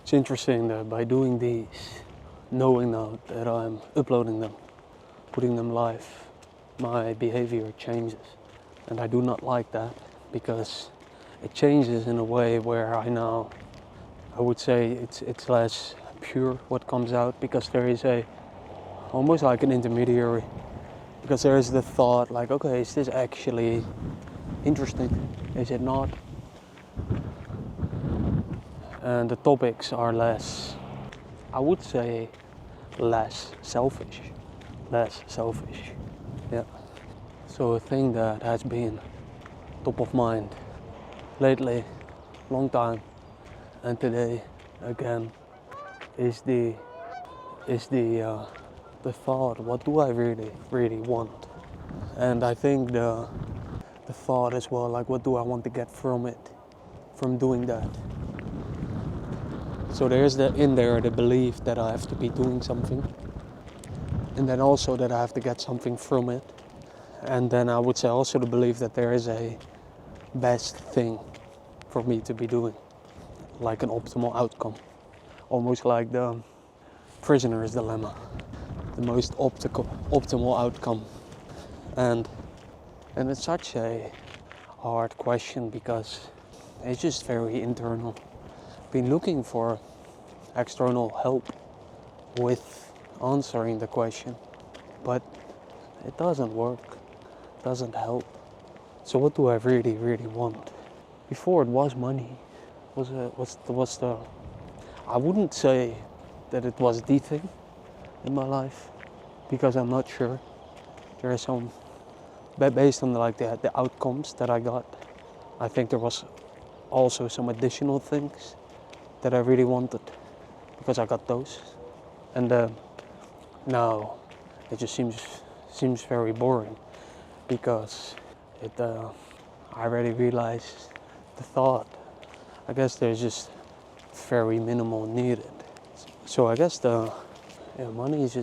It's interesting that by doing these, knowing now that I'm uploading them, putting them live, my behavior changes. And I do not like that because it changes in a way where I would say it's less pure what comes out, because there is almost like an intermediary, because there is the thought like, okay, is this actually interesting? Is it not? And the topics are less, I would say, less selfish. Yeah. So a thing that has been top of mind lately, long time, and today again, is the thought, what do I really want? And I think the thought as well, like, what do I want to get from it, from doing that? So there's the belief that I have to be doing something, and then also that I have to get something from it. And then I would say also the belief that there is a best thing for me to be doing, like an optimal outcome, almost like the prisoner's dilemma, the most optimal outcome. And it's such a hard question because it's just very internal. Been looking for external help with answering the question, but it doesn't work, doesn't help. So what do I really want? Before it was money, I wouldn't say that it was the thing in my life, because I'm not sure. There are some, based on the outcomes that I got, I think there was also some additional things that I really wanted, because I got those. And now it just seems very boring, because I already realized the thought. I guess there's just very minimal needed. So I guess money is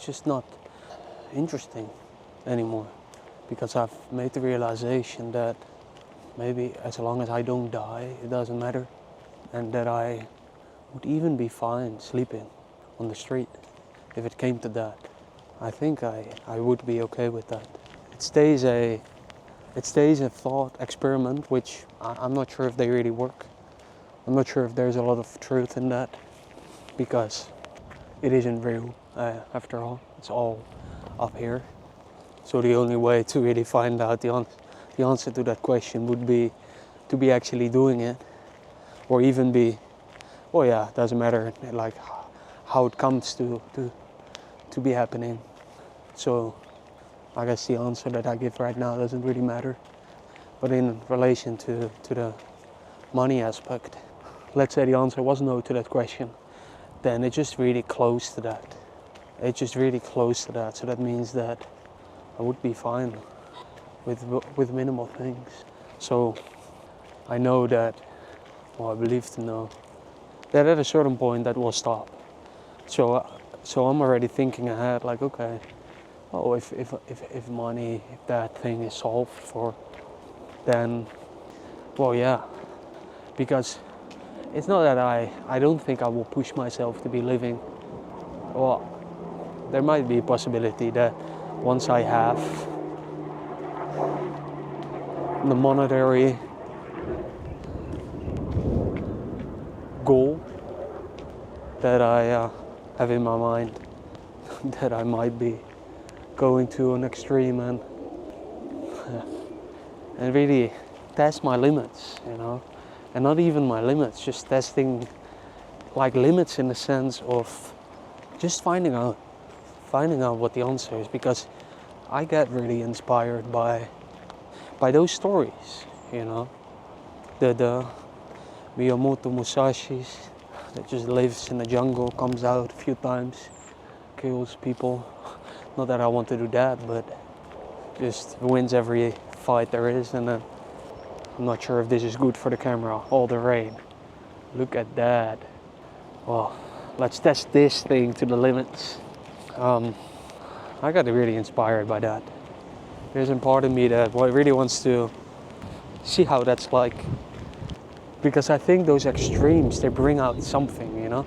just not interesting anymore, because I've made the realization that maybe as long as I don't die, it doesn't matter, and that I would even be fine sleeping on the street if it came to that. I think I would be okay with that. It stays a thought experiment, which I'm not sure if they really work. I'm not sure if there's a lot of truth in that, because it isn't real after all. It's all up here. So the only way to really find out the answer to that question would be to be actually doing it, or even be, oh yeah, it doesn't matter like how it comes to be happening. So I guess the answer that I give right now doesn't really matter. But in relation to the money aspect, let's say the answer was no to that question, then it's just really close to that. It's just really close to that. So that means that I would be fine with minimal things. So I know that, or I believe to know, that at a certain point that will stop. So I'm already thinking ahead, like, okay, oh, if money, if that thing is solved for, then, well, yeah, because it's not that I don't think I will push myself to be living. Well, there might be a possibility that once I have the monetary goal that I have in my mind, that I might be going to an extreme and really test my limits, and not even my limits, just testing like limits in the sense of just finding out what the answer is, because I get really inspired by those stories, the Miyamoto Musashi's that just lives in the jungle, comes out a few times, kills people. Not that I want to do that, but just wins every fight there is. And then I'm not sure if this is good for the camera. All the rain. Look at that. Well, let's test this thing to the limits. I got really inspired by that. There's a part of me that really wants to see how that's like. Because I think those extremes, they bring out something, you know?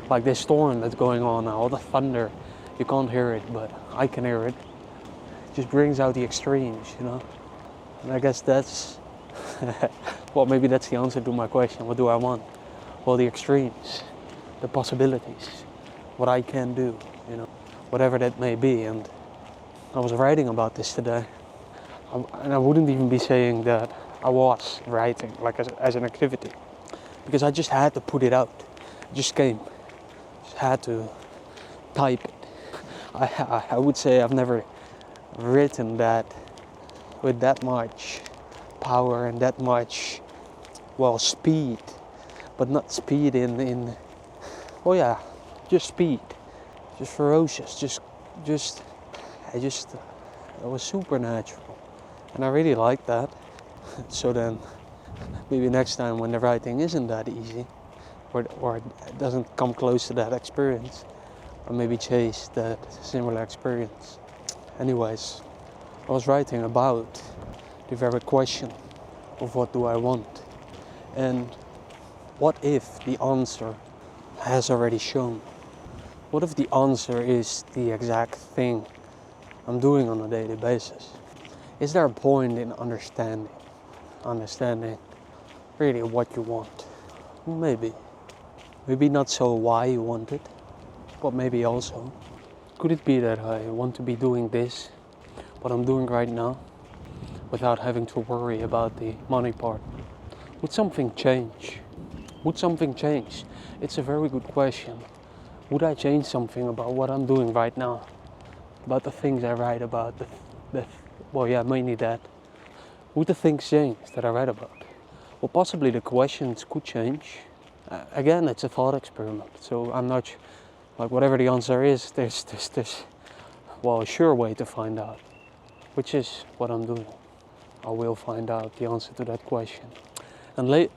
Like this storm that's going on now, all the thunder, you can't hear it, but I can hear it. It just brings out the extremes, you know? And I guess that's, well, maybe that's the answer to my question. What do I want? Well, the extremes, the possibilities, what I can do, you know, whatever that may be. And I was writing about this today, and I wouldn't even be saying that I was writing, like as an activity, because I just had to put it out. It just came. Just had to type it. I would say I've never written that with that much power and that much, well, speed, but not speed in oh yeah, just speed, just ferocious, it was supernatural, and I really like that. So then maybe next time when the writing isn't that easy, or it doesn't come close to that experience, or maybe chase that similar experience. Anyways, I was writing about the very question of what do I want, and what if the answer has already shown? What if the answer is the exact thing I'm doing on a daily basis? Is there a point in understanding really what you want? Maybe not so why you want it, but maybe also, could it be that I want to be doing this, what I'm doing right now, without having to worry about the money part? Would something change? Would something change? It's a very good question. Would I change something about what I'm doing right now? About the things I write about, well, yeah, mainly that. Would the things change that I write about? Well, possibly the questions could change. Again, it's a thought experiment, so I'm not, like, whatever the answer is, there's well, a sure way to find out, which is what I'm doing. I will find out the answer to that question. And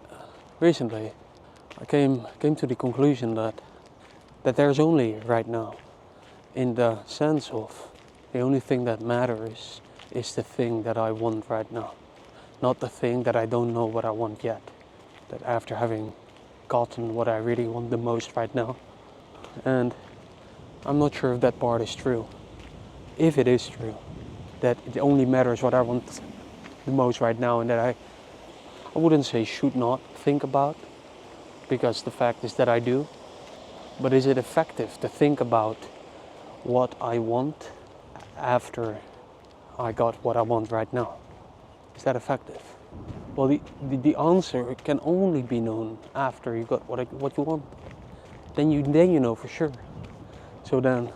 recently, I came to the conclusion that there's only right now, in the sense of the only thing that matters is the thing that I want right now, not the thing that I don't know what I want yet. That after having gotten what I really want the most right now, and I'm not sure if that part is true. If it is true, that it only matters what I want the most right now, and that I wouldn't say should not think about, because the fact is that I do. But is it effective to think about what I want after I got what I want right now? Is that effective? Well, the answer can only be known after you got what you want. Then you know for sure. So then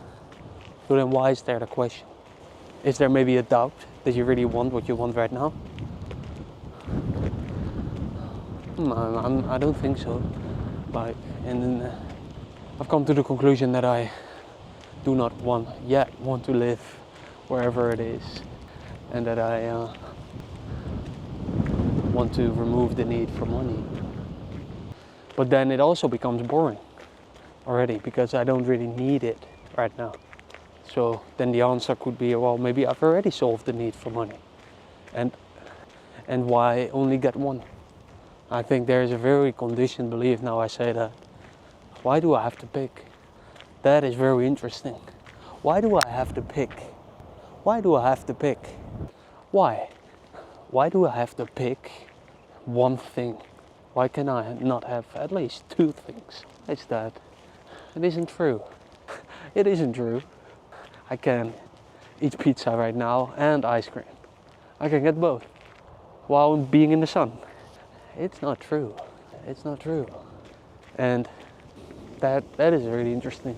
why is there the question? Is there maybe a doubt that you really want what you want right now? I don't think so. And I've come to the conclusion that I do not want to live wherever it is, and that I want to remove the need for money. But then it also becomes boring already, because I don't really need it right now. So then the answer could be, well, maybe I've already solved the need for money, and why only get one? I think there is a very conditioned belief now I say that. Why do I have to pick? That is very interesting. Why do I have to pick? Why do I have to pick? Why? Why do I have to pick one thing? Why can I not have at least two things? It's that. It isn't true. It isn't true. I can eat pizza right now and ice cream. I can get both while being in the sun. It's not true. It's not true. And that is really interesting,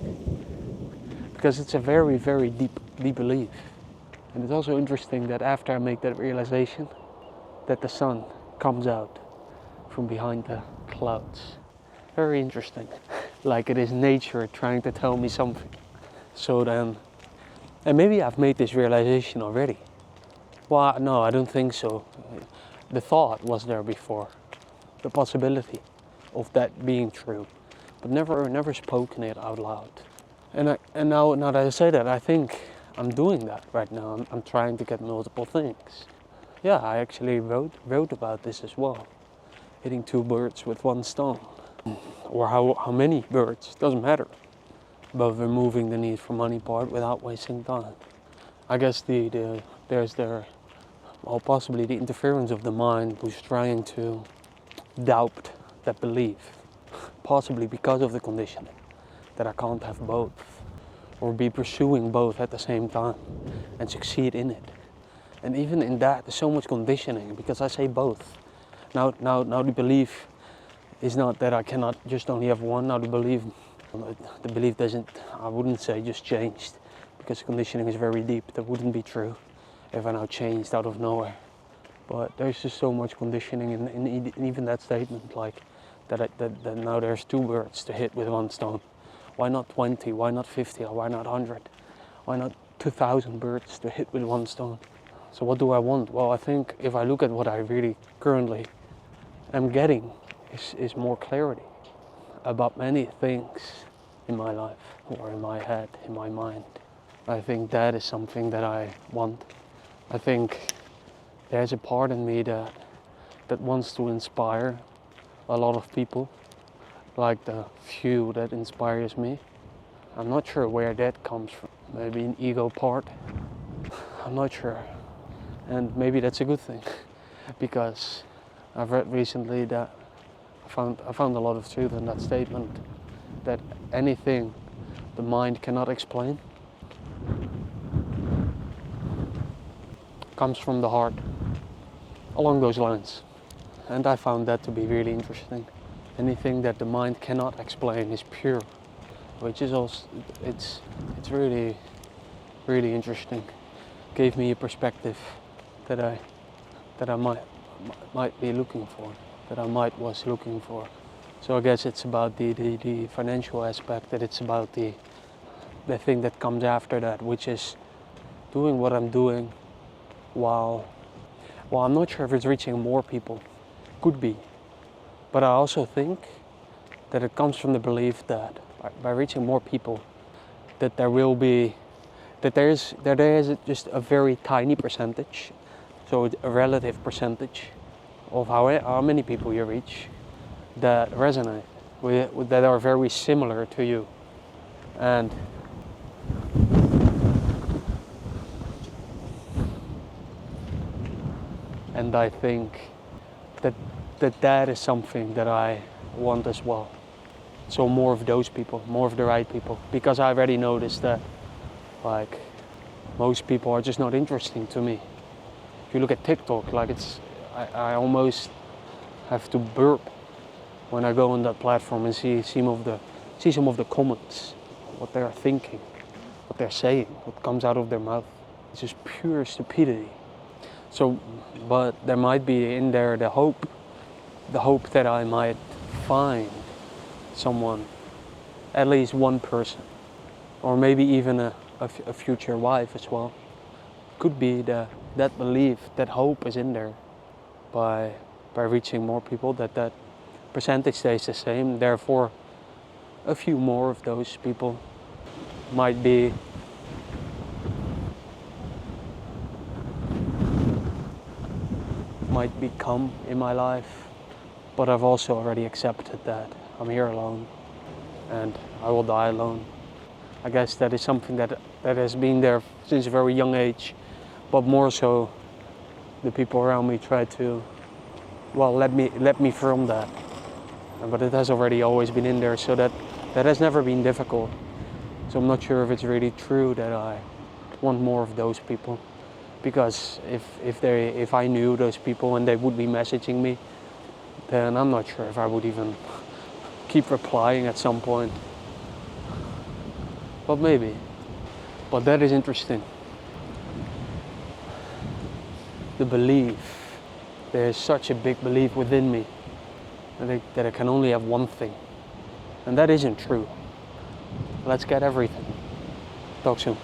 because it's a very, very deep belief. And it's also interesting that after I make that realization, that the sun comes out from behind the clouds. Very interesting. Like it is nature trying to tell me something. So then, and maybe I've made this realization already. Well, no, I don't think so. The thought was there before, the possibility of that being true, but never spoken it out loud. And now that I say that, I think I'm doing that right now. I'm trying to get multiple things. Yeah, I actually wrote about this as well. hitting two birds with one stone. Or how many birds, doesn't matter. But removing the need for money part without wasting time. I guess there's possibly the interference of the mind who's trying to doubt that belief. Possibly because of the conditioning, that I can't have both. Or be pursuing both at the same time and succeed in it. And even in that, there's so much conditioning because I say both. Now the belief is not that I cannot just only have one. Now the belief doesn't, I wouldn't say just changed, because conditioning is very deep. That wouldn't be true if I now changed out of nowhere. But there's just so much conditioning in even that statement, like that now there's two birds to hit with one stone. Why not 20? Why not 50? Or why not 100? Why not 2,000 birds to hit with one stone? So what do I want? Well, I think if I look at what I really currently am getting is more clarity about many things in my life, or in my head, in my mind. I think that is something that I want. I think there's a part in me that wants to inspire a lot of people, like the few that inspires me. I'm not sure where that comes from. Maybe an ego part. I'm not sure. And maybe that's a good thing, because I've read recently that I found a lot of truth in that statement, that anything the mind cannot explain comes from the heart, along those lines. And I found that to be really interesting. Anything that the mind cannot explain is pure, which is also, it's really, really interesting. Gave me a perspective that I might be looking for, was looking for. So I guess it's about the financial aspect, that it's about the thing that comes after that, which is doing what I'm doing while I'm not sure if it's reaching more people. Could be. But I also think that it comes from the belief that by reaching more people, that there is just a very tiny percentage, so a relative percentage of how many people you reach that resonate with, that are very similar to you. And I think that is something that I want as well. So more of those people, more of the right people, because I already noticed that, like, most people are just not interesting to me. If you look at TikTok, like, I almost have to burp when I go on that platform and see some of the comments, what they're thinking, what they're saying, what comes out of their mouth. It's just pure stupidity. So, but there might be in there the hope that I might find someone, at least one person, or maybe even a future wife as well. Could be that belief, that hope is in there. By reaching more people, that percentage stays the same. Therefore, a few more of those people might come in my life. But I've also already accepted that I'm here alone and I will die alone. I guess that is something that has been there since a very young age, but more so the people around me try to, well, let me from that. But it has already always been in there, so that has never been difficult. So I'm not sure if it's really true that I want more of those people, because if I knew those people and they would be messaging me, then I'm not sure if I would even keep replying at some point. But maybe. But that is interesting. The belief. There's such a big belief within me that I can only have one thing. And that isn't true. Let's get everything. Talk soon.